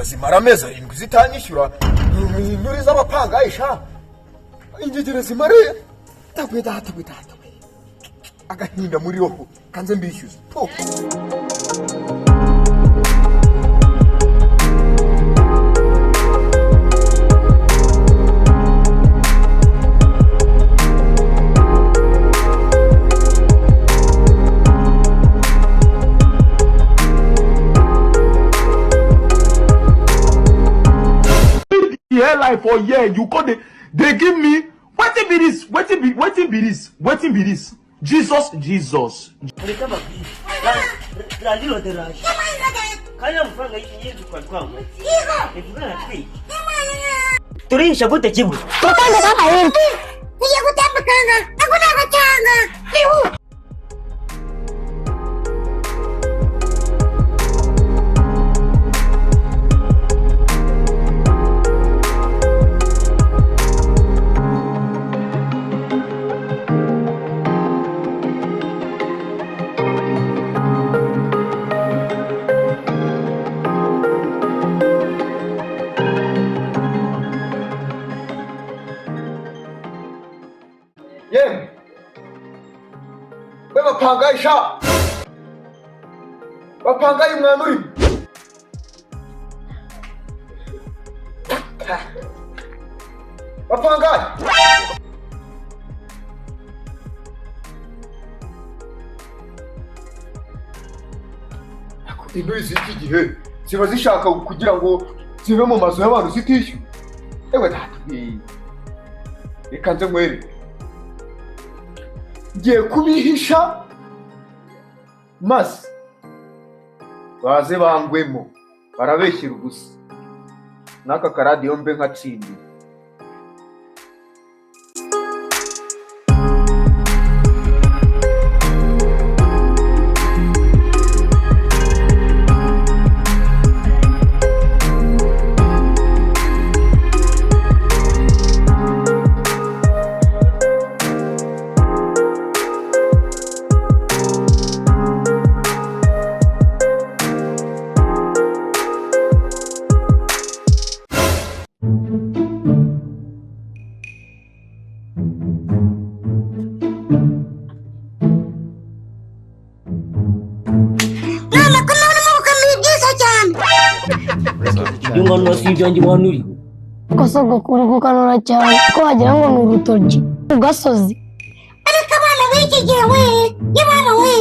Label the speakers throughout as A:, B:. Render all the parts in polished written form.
A: Zimara amezi 7 zitanyishyura muri z'abapangayi sha ingegera zimare tagwe agahinda muri roho kanze mbishyuza po.
B: Life for year you call they give me wetin be this Jesus
C: turisha gute kibu
A: Bapangayi sha bapangayi mwanuri bapangayi akudindu iziki gihe ziba zishaka kugira ngo zibe mu mazu y'abantu zitishyura. Ewe dati reka nze mwere ngiye kubihisha maze baze bangwemo barabeshyira ubusa n'aka karadiyo mbe nkatsindira.
C: Jungo no si byanjye wanuri
D: kosogo kurugukanura cyane ko wagira ngo ni urutoryi ugasozi ariko abana b'iki gihe we y'abana we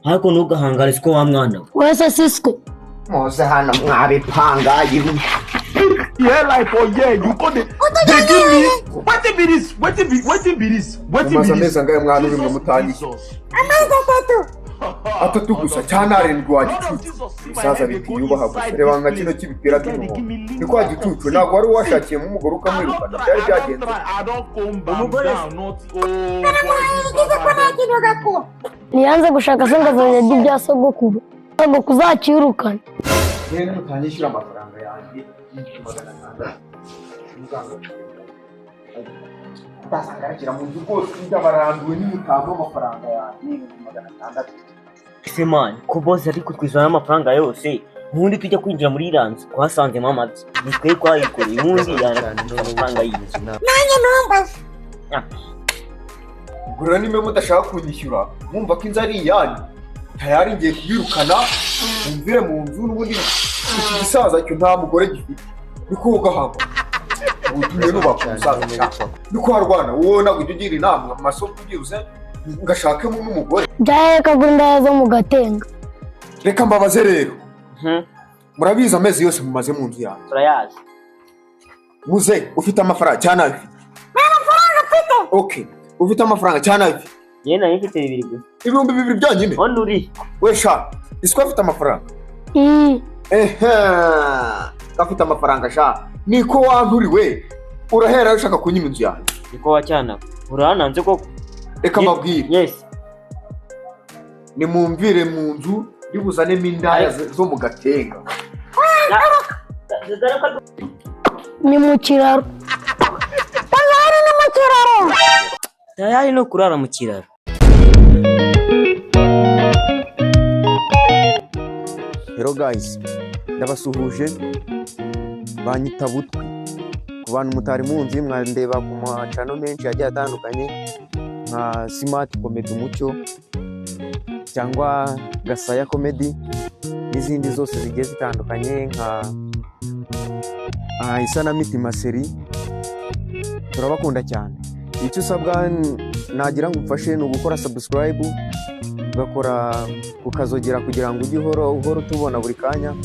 C: hako ntugahangare siko wa mwana
D: wese siswe
A: Moze hano mwabipangayi.
B: Yeah, life for year you call they give me wetin be this
A: Ameza ngaye mwana uri mu mutangi.
D: amazi
A: Atatu gusa cyane arindwi wa gicucu. Isaza bitiyubaha gusa reba nka kino kibipira by'umuhondo. Ni kwa gicucu ntabwo wari washakiye mu mugoro ukamwirukana byari byagenze.
D: niyanze gushaka se ngazanye ibya sogokuru sogokuru zacyirukana
A: Rero mutanyishyura amafaranga yanjye 600. Basangara mu nzu rwose ndabaranduwe n'umutamo amafaranga yanjye 600.
C: Semani ko boss ari kutwizana amafaranga yose nkundi tujya kwinjira muri iranzi kwasanze mamazi nitwe kwayikoreye nkundi amafaranga y'inzu
D: nanjye numbaza
A: Gura nimwe mudashaka kunyishyura mwumva ko inzari iyanyu tayari ngiye kubirukana umvire mu nzu n'ubundi iki gisaza cyo nta mugore gifite niko ugahamba ubutumye n'ubakusaza niko harwana wowe nagujya ugira inama amasoko ugiruze ngashakemo n'umugore
D: byaye kagunda zo mu gatenga
A: reka mbabaze rero murabiza amezi yose mumaze mu nzu yanyu
C: turayazi
A: muze ufite amafaranga cyane afite okay ufite amafaranga cyane afite
C: yena yifite 2 gusa
A: ibihumbi 2 byanyine
C: on uri
A: we sha isiko afite amafaranga gafite amafaranga sha niko wanturiwe urahera ushaka kunyima inzu yanjye
C: niko wacyana urananze koko.
A: Reka mbabwire,
C: Yes.
A: nimumvire mu nzu ribuzanemo indaya zo mu gatenga.
D: Ni mu kiraro. Tayari ni mu kiraro.
C: Tayari no kurara mu kiraro.
E: Hello guys, ndabasuhuje, banyita Butwi. Ku bantu mutari munzi mwandeba ku macano menshi yagiye atandukanye nka Smart Comedy Umucyo cyangwa Gasaya Comedy n'izindi zose zigiye zitandukanye nka Isanamitima Seri. Turabakunda cyane. Icyo usabwa nagira ngo umfashe ni ugukora subscribe, ugakora ukazogera kugira ngo ujye uhora utubona buri kanya,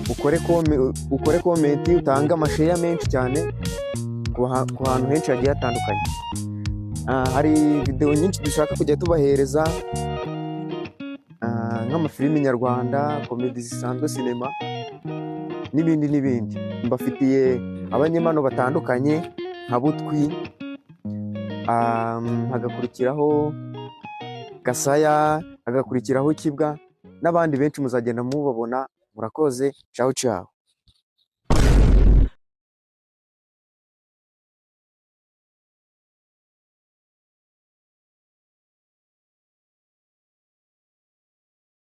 E: ukore comment, utanga amashare menshi cyane ku hantu henshi hagiye hatandukanye. Hari video nyinshi dushaka kujya tubahereza nk'amafilimi nyarwanda, komedi zisanzwe, sinema n'ibindi. Mbafitiye abanyemano batandukanye nka Butwi, hagakurikiraho Gasaya, hagakurikiraho Kibwa n'abandi benshi muzagenda mubabona. Murakoze, ciao ciao.